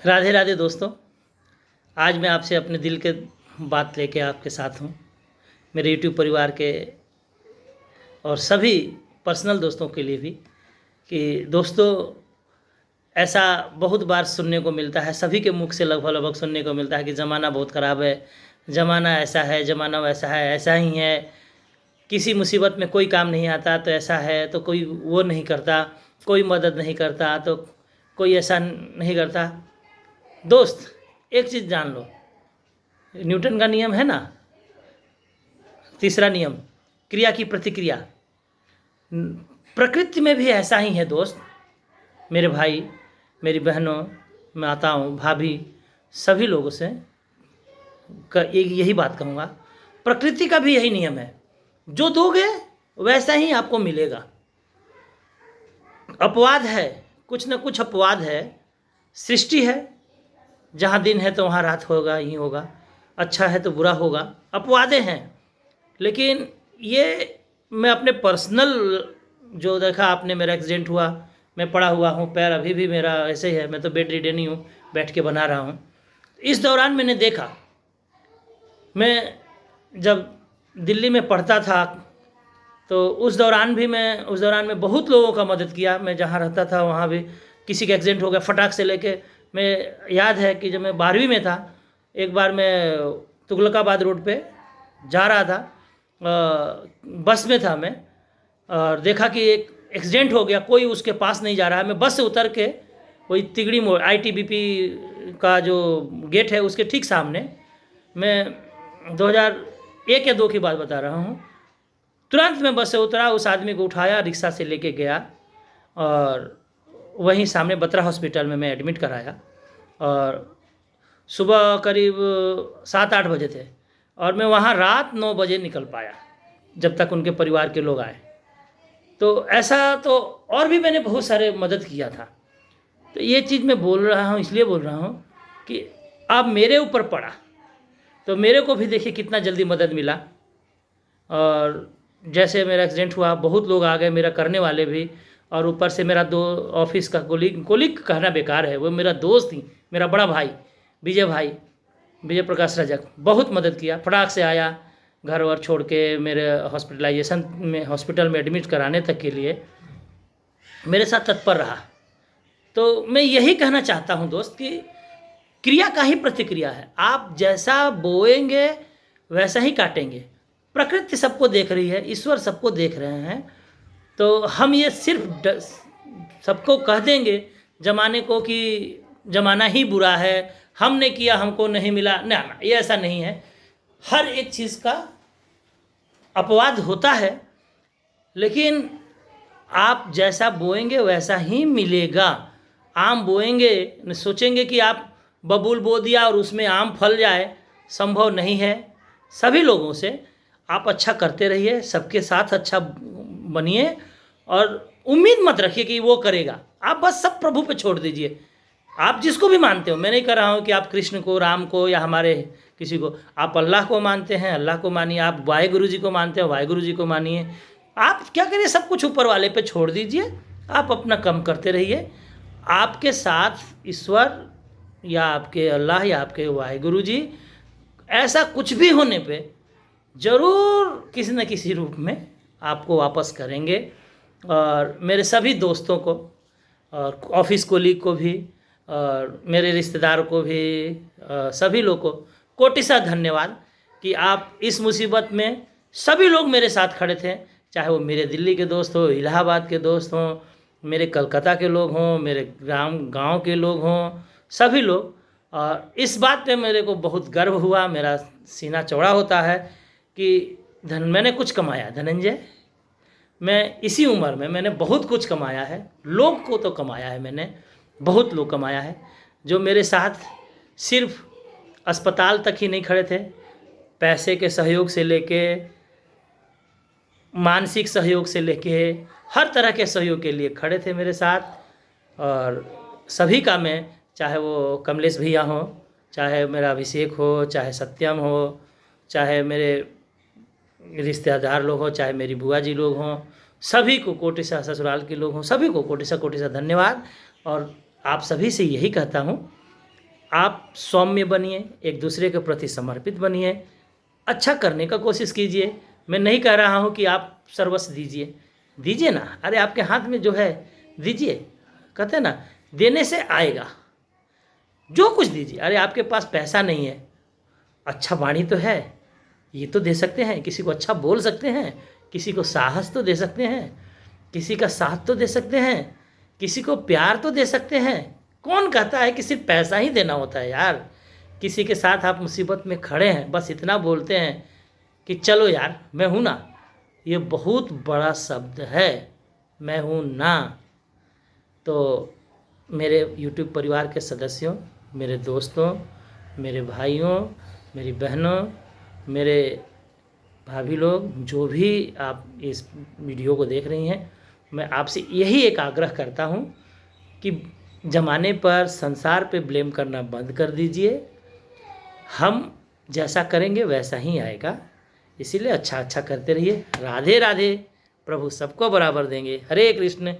राधे राधे दोस्तों। आज मैं आपसे अपने दिल के बात लेके आपके साथ हूँ, मेरे यूट्यूब परिवार के और सभी पर्सनल दोस्तों के लिए भी। कि दोस्तों, ऐसा बहुत बार सुनने को मिलता है, सभी के मुख से लगभग लगभग सुनने को मिलता है कि ज़माना बहुत ख़राब है, ज़माना ऐसा है, ज़माना वैसा है, ऐसा ही है। किसी मुसीबत में कोई काम नहीं आता तो ऐसा है, तो कोई वो नहीं करता, कोई मदद नहीं करता, तो कोई ऐसा नहीं करता। दोस्त, एक चीज़ जान लो, न्यूटन का नियम है ना, तीसरा नियम, क्रिया की प्रतिक्रिया। प्रकृति में भी ऐसा ही है दोस्त। मेरे भाई, मेरी बहनों, माताओं, भाभी, सभी लोगों से यही बात कहूँगा, प्रकृति का भी यही नियम है, जो दोगे वैसा ही आपको मिलेगा। अपवाद है, कुछ न कुछ अपवाद है, सृष्टि है, जहाँ दिन है तो वहाँ रात होगा ही होगा, अच्छा है तो बुरा होगा, अपवादें हैं। लेकिन ये मैं अपने पर्सनल जो देखा, आपने मेरा एक्सीडेंट हुआ, मैं पड़ा हुआ हूँ, पैर अभी भी मेरा ऐसे ही है, मैं तो बेड रिडन ही हूँ, बैठ के बना रहा हूँ। इस दौरान मैंने देखा, मैं जब दिल्ली में पढ़ता था तो उस दौरान में बहुत लोगों का मदद किया। मैं जहाँ रहता था वहाँ भी किसी का एक्सीडेंट हो गया, फटाक से लेके। मैं याद है कि जब मैं 12वीं में था, एक बार मैं तुगलकाबाद रोड पे जा रहा था, बस में था मैं, और देखा कि एक एक्सीडेंट हो गया, कोई उसके पास नहीं जा रहा है। मैं बस से उतर के वही तिगड़ी मोड़ ITBP का जो गेट है उसके ठीक सामने, मैं 2001 या 2 की बात बता रहा हूँ, तुरंत मैं बस से उतरा, उस आदमी को उठाया, रिक्शा से लेके गया और वहीं सामने बत्रा हॉस्पिटल में मैं एडमिट कराया। और सुबह करीब 7-8 बजे थे और मैं वहाँ रात 9 बजे निकल पाया, जब तक उनके परिवार के लोग आए। तो ऐसा तो और भी मैंने बहुत सारे मदद किया था। तो ये चीज़ मैं बोल रहा हूँ, इसलिए बोल रहा हूँ कि अब मेरे ऊपर पड़ा तो मेरे को भी देखिए कितना जल्दी मदद मिला। और जैसे मेरा एक्सीडेंट हुआ, बहुत लोग आ गए, मेरा करने वाले भी, और ऊपर से मेरा ऑफिस का कोलिग कहना बेकार है, वो मेरा दोस्त ही, मेरा बड़ा भाई विजय प्रकाश रजक, बहुत मदद किया। फटाक से आया, घर वर छोड़ के मेरे हॉस्पिटल में एडमिट कराने तक के लिए मेरे साथ तत्पर रहा। तो मैं यही कहना चाहता हूँ दोस्त कि क्रिया का ही प्रतिक्रिया है, आप जैसा बोएंगे वैसा ही काटेंगे। प्रकृति सबको देख रही है, ईश्वर सबको देख रहे हैं। तो हम ये सिर्फ सबको कह देंगे जमाने को कि जमाना ही बुरा है, हमने किया हमको नहीं मिला, ना, ये ऐसा नहीं है। हर एक चीज़ का अपवाद होता है, लेकिन आप जैसा बोएंगे वैसा ही मिलेगा। आम बोएंगे, सोचेंगे कि आप बबूल बो दिया और उसमें आम फल जाए, संभव नहीं है। सभी लोगों से आप अच्छा करते रहिए, सबके साथ अच्छा बनिए और उम्मीद मत रखिए कि वो करेगा। आप बस सब प्रभु पे छोड़ दीजिए। आप जिसको भी मानते हो, मैं नहीं कह रहा हूँ कि आप कृष्ण को, राम को या हमारे किसी को, आप अल्लाह को मानते हैं अल्लाह को मानिए, आप वाहेगुरु जी को मानते हो वाहेगुरु जी को मानिए। आप क्या करिए, सब कुछ ऊपर वाले पे छोड़ दीजिए, आप अपना काम करते रहिए। आपके साथ ईश्वर या आपके अल्लाह या आपके वाहेगुरु जी, ऐसा कुछ भी होने पे ज़रूर किसी न किसी रूप में आपको वापस करेंगे। और मेरे सभी दोस्तों को और ऑफिस कोलीग को भी और मेरे रिश्तेदारों को भी, सभी लोग को कोटि सा धन्यवाद कि आप इस मुसीबत में सभी लोग मेरे साथ खड़े थे। चाहे वो मेरे दिल्ली के दोस्त हो, इलाहाबाद के दोस्त हों, मेरे कलकत्ता के लोग हों, मेरे गांव के लोग हों, सभी लोग। और इस बात पे मेरे को बहुत गर्व हुआ, मेरा सीना चौड़ा होता है कि मैंने कुछ कमाया। धनंजय, मैं इसी उम्र में मैंने बहुत कुछ कमाया है, लोग को तो कमाया है मैंने, बहुत लोग कमाया है, जो मेरे साथ सिर्फ अस्पताल तक ही नहीं खड़े थे, पैसे के सहयोग से लेके, मानसिक सहयोग से लेके, हर तरह के सहयोग के लिए खड़े थे मेरे साथ। और सभी का मैं, चाहे वो कमलेश भैया हो, चाहे मेरा अभिषेक हो, चाहे सत्यम हो, चाहे मेरे रिश्तेदार लोग हों, चाहे मेरी बुआ जी लोग हों, सभी को कोटि सा, ससुराल के लोग हों, सभी को कोटि सा धन्यवाद। और आप सभी से यही कहता हूँ आप सौम्य बनिए, एक दूसरे के प्रति समर्पित बनिए, अच्छा करने का कोशिश कीजिए। मैं नहीं कह रहा हूँ कि आप सर्वस्व दीजिए, दीजिए ना, अरे आपके हाथ में जो है दीजिए। कहते हैं ना, देने से आएगा, जो कुछ दीजिए। अरे आपके पास पैसा नहीं है, अच्छा वाणी तो है, ये तो दे सकते हैं, किसी को अच्छा बोल सकते हैं, किसी को साहस तो दे सकते हैं, किसी का साथ तो दे सकते हैं, किसी को प्यार तो दे सकते हैं। कौन कहता है कि सिर्फ पैसा ही देना होता है यार। किसी के साथ आप मुसीबत में खड़े हैं, बस इतना बोलते हैं कि चलो यार मैं हूँ ना, ये बहुत बड़ा शब्द है, मैं हूँ ना। तो मेरे YouTube परिवार के सदस्यों, मेरे दोस्तों, मेरे भाइयों, मेरी बहनों, मेरे भाभी लोग, जो भी आप इस वीडियो को देख रही हैं, मैं आपसे यही एक आग्रह करता हूँ कि ज़माने पर, संसार पे ब्लेम करना बंद कर दीजिए। हम जैसा करेंगे वैसा ही आएगा, इसीलिए अच्छा अच्छा करते रहिए। राधे राधे। प्रभु सबको बराबर देंगे। हरे कृष्ण।